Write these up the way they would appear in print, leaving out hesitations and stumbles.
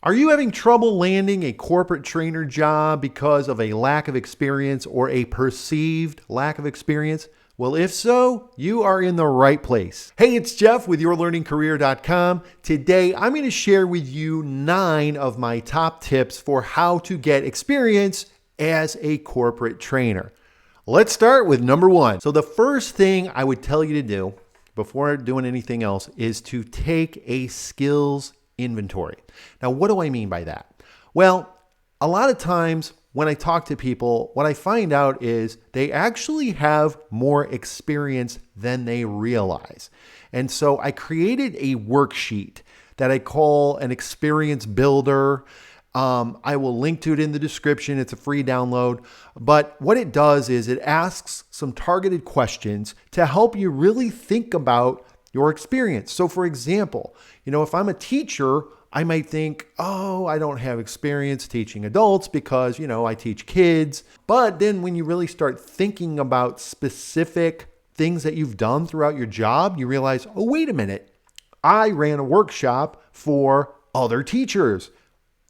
Are you having trouble landing a corporate trainer job because of a lack of experience or a perceived lack of experience? Well, if so, you are in the right place. Hey, it's Jeff with YourLearningCareer.com. Today, I'm going to share with you 9 of my top tips for how to get experience as a corporate trainer. Let's start with number 1. So the first thing I would tell you to do before doing anything else is to take a skills inventory. Now, what do I mean by that? Well, a lot of times when I talk to people, what I find out is they actually have more experience than they realize. And so I created a worksheet that I call an experience builder. I will link to it in the description. It's a free download. But what it does is it asks some targeted questions to help you really think about your experience. So for example, if I'm a teacher, I might think, I don't have experience teaching adults because, I teach kids. But then when you really start thinking about specific things that you've done throughout your job, you realize, wait a minute, I ran a workshop for other teachers.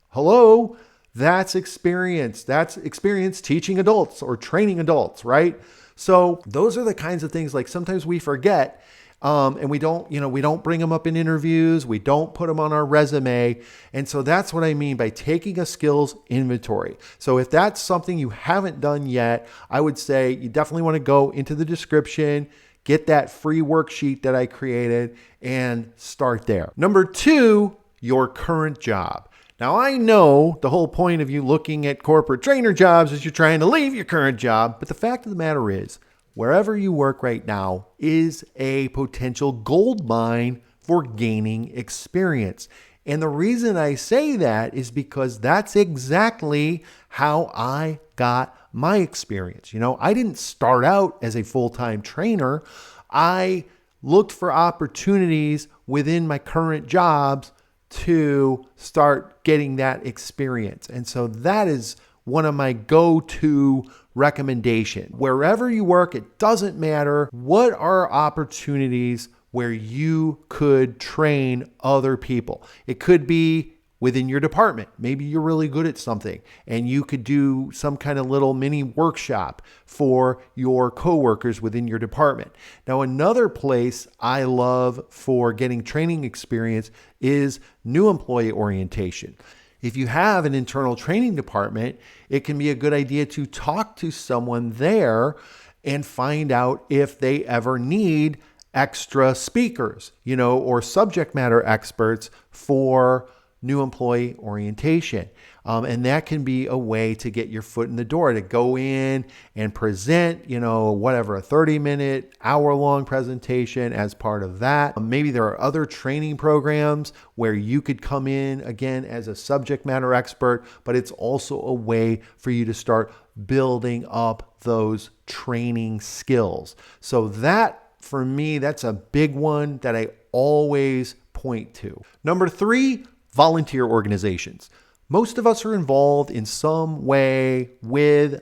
Hello, that's experience. That's experience teaching adults or training adults, right? So those are the kinds of things like sometimes we forget. And we don't bring them up in interviews. We don't put them on our resume. And so that's what I mean by taking a skills inventory. So if that's something you haven't done yet, I would say you definitely want to go into the description, get that free worksheet that I created, and start there. Number 2, your current job. Now, I know the whole point of you looking at corporate trainer jobs is you're trying to leave your current job. But the fact of the matter is, wherever you work right now is a potential gold mine for gaining experience. And the reason I say that is because that's exactly how I got my experience. I didn't start out as a full-time trainer. I looked for opportunities within my current jobs to start getting that experience. And so that is one of my go-to recommendation. Wherever you work, it doesn't matter. What are opportunities where you could train other people? It could be within your department. Maybe you're really good at something and you could do some kind of little mini workshop for your coworkers within your department. Now, another place I love for getting training experience is new employee orientation. If you have an internal training department, it can be a good idea to talk to someone there and find out if they ever need extra speakers, or subject matter experts for new employee orientation. And that can be a way to get your foot in the door, to go in and present, a 30-minute, hour-long presentation as part of that. Maybe there are other training programs where you could come in, again, as a subject matter expert, but it's also a way for you to start building up those training skills. So that, for me, that's a big one that I always point to. Number 3, volunteer organizations. Most of us are involved in some way with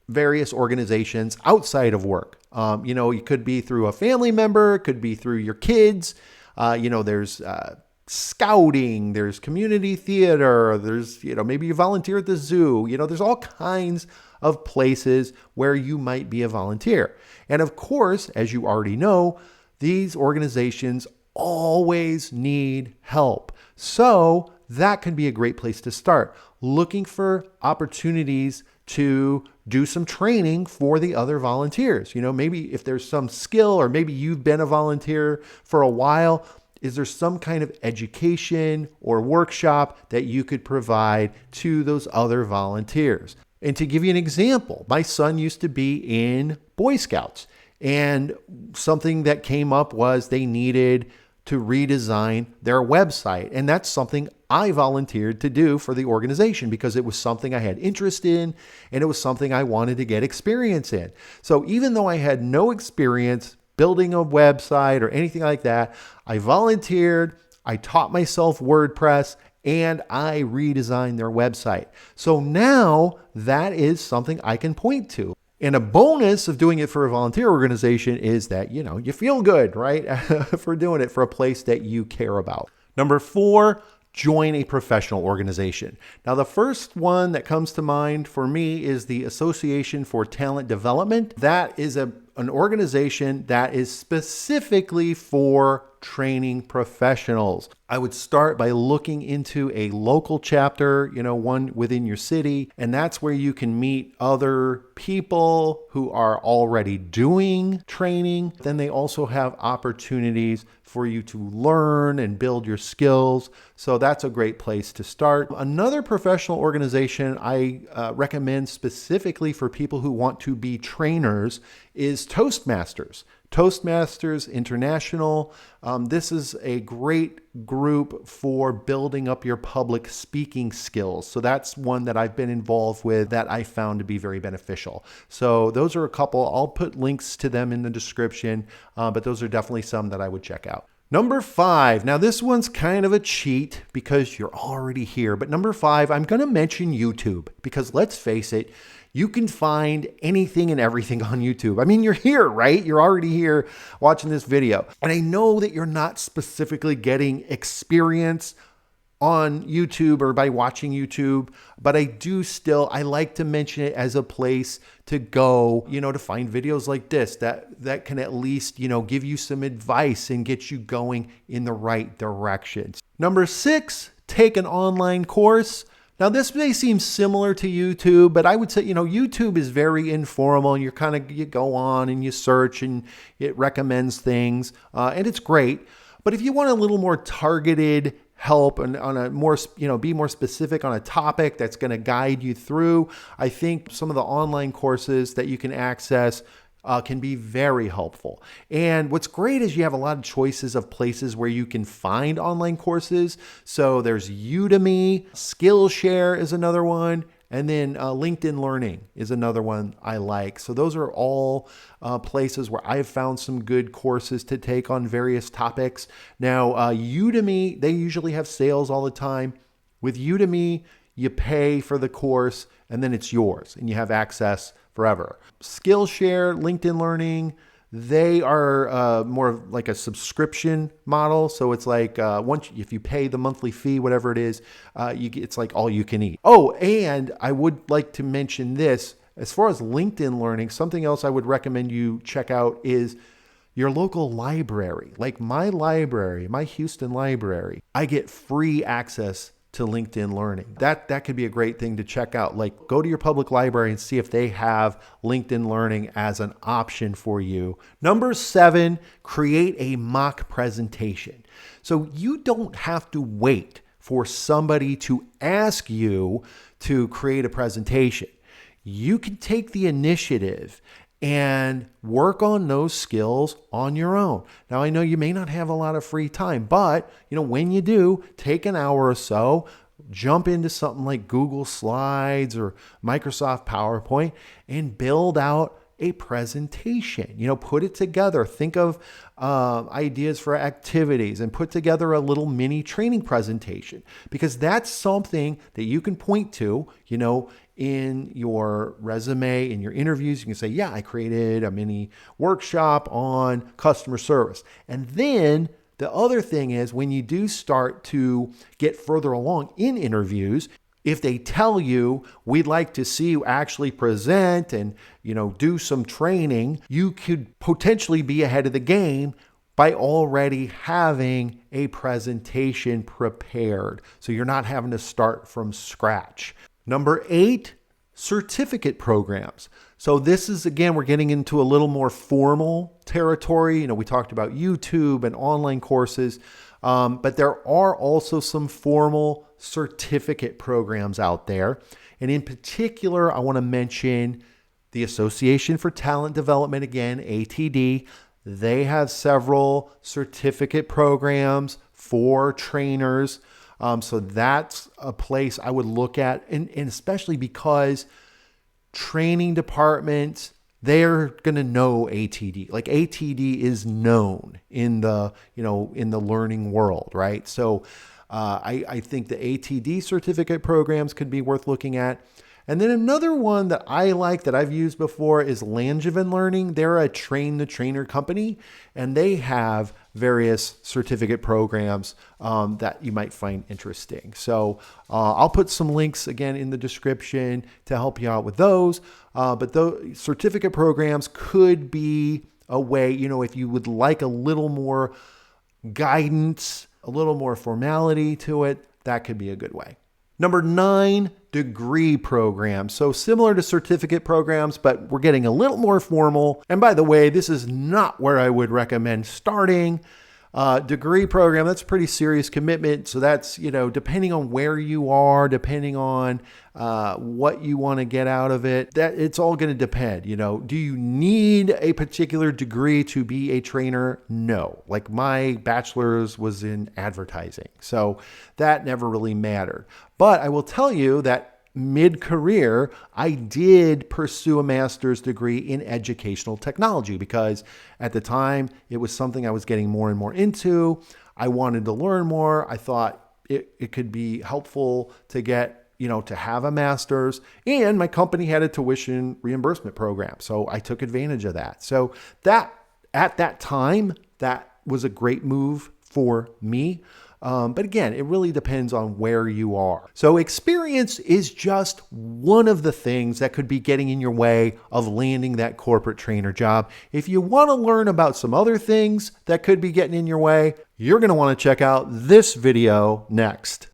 various organizations outside of work. It could be through a family member, it could be through your kids. There's scouting, there's community theater, there's, maybe you volunteer at the zoo. There's all kinds of places where you might be a volunteer. And of course, as you already know, these organizations always need help. So that can be a great place to start, looking for opportunities to do some training for the other volunteers. Maybe if there's some skill, or maybe you've been a volunteer for a while, is there some kind of education or workshop that you could provide to those other volunteers? And to give you an example, my son used to be in Boy Scouts, and something that came up was they needed to redesign their website. And that's something I volunteered to do for the organization because it was something I had interest in and it was something I wanted to get experience in. So even though I had no experience building a website or anything like that, I volunteered, I taught myself WordPress, and I redesigned their website. So now that is something I can point to. And a bonus of doing it for a volunteer organization is that, you feel good, right? for doing it for a place that you care about. Number 4, join a professional organization. Now, the first one that comes to mind for me is the Association for Talent Development. That is an organization that is specifically for training professionals. I would start by looking into a local chapter, one within your city, and that's where you can meet other people who are already doing training. Then they also have opportunities for you to learn and build your skills. So that's a great place to start. Another professional organization I recommend specifically for people who want to be trainers is Toastmasters. Toastmasters International. This is a great group for building up your public speaking skills. So that's one that I've been involved with that I found to be very beneficial. So those are a couple. I'll put links to them in the description, but those are definitely some that I would check out. Number 5. Now this one's kind of a cheat because you're already here. But number 5, I'm going to mention YouTube because let's face it, you can find anything and everything on YouTube. I mean, you're here, right? You're already here watching this video. And I know that you're not specifically getting experience on YouTube or by watching YouTube, but I like to mention it as a place to go, to find videos like this that can at least, give you some advice and get you going in the right directions. Number 6, take an online course. Now, this may seem similar to YouTube, but I would say, YouTube is very informal and you go on and you search and it recommends things and it's great. But if you want a little more targeted help and on a more, be more specific on a topic that's going to guide you through, I think some of the online courses that you can access can be very helpful. And what's great is you have a lot of choices of places where you can find online courses. So there's Udemy, Skillshare is another one, and then LinkedIn Learning is another one I like. So those are all places where I've found some good courses to take on various topics. Now, Udemy, they usually have sales all the time. With Udemy, you pay for the course and then it's yours and you have access forever. Skillshare, LinkedIn Learning, they are more like a subscription model. So it's like if you pay the monthly fee, whatever it is, it's like all you can eat. Oh, and I would like to mention this. As far as LinkedIn Learning, something else I would recommend you check out is your local library. Like my library, my Houston library, I get free access to LinkedIn Learning. That could be a great thing to check out. Like go to your public library and see if they have LinkedIn Learning as an option for you. Number 7, create a mock presentation. So you don't have to wait for somebody to ask you to create a presentation. You can take the initiative and work on those skills on your own. Now, I know you may not have a lot of free time, but when you do, take an hour or so, jump into something like Google Slides or Microsoft PowerPoint and build out a presentation. Put it together. Think of ideas for activities and put together a little mini training presentation, because that's something that you can point to, in your resume, in your interviews. You can say, yeah, I created a mini workshop on customer service. And then the other thing is when you do start to get further along in interviews, if they tell you, we'd like to see you actually present and, do some training, you could potentially be ahead of the game by already having a presentation prepared. So you're not having to start from scratch. Number 8, certificate programs. So this is, again, we're getting into a little more formal territory. We talked about YouTube and online courses, but there are also some formal certificate programs out there. And in particular, I want to mention the Association for Talent Development, again, ATD. They have several certificate programs for trainers. So that's a place I would look at, and especially because training departments, they're going to know ATD. Like ATD is known in the, in the learning world, right? So I think the ATD certificate programs could be worth looking at. And then another one that I like that I've used before is Langevin Learning. They're a train the trainer company, and they have various certificate programs that you might find interesting. So I'll put some links again in the description to help you out with those. But those certificate programs could be a way, if you would like a little more guidance, a little more formality to it, that could be a good way. Number 9, degree programs. So similar to certificate programs, but we're getting a little more formal. And by the way, this is not where I would recommend starting. Degree program, that's a pretty serious commitment. So that's, depending on where you are, depending on what you want to get out of it, that it's all going to depend. Do you need a particular degree to be a trainer? No. Like my bachelor's was in advertising, so that never really mattered. But I will tell you that mid-career, I did pursue a master's degree in educational technology because at the time it was something I was getting more and more into. I wanted to learn more. I thought it could be helpful to get, to have a master's, and my company had a tuition reimbursement program. So I took advantage of that. So that at that time, that was a great move for me. But again, it really depends on where you are. So experience is just one of the things that could be getting in your way of landing that corporate trainer job. If you want to learn about some other things that could be getting in your way, you're going to want to check out this video next.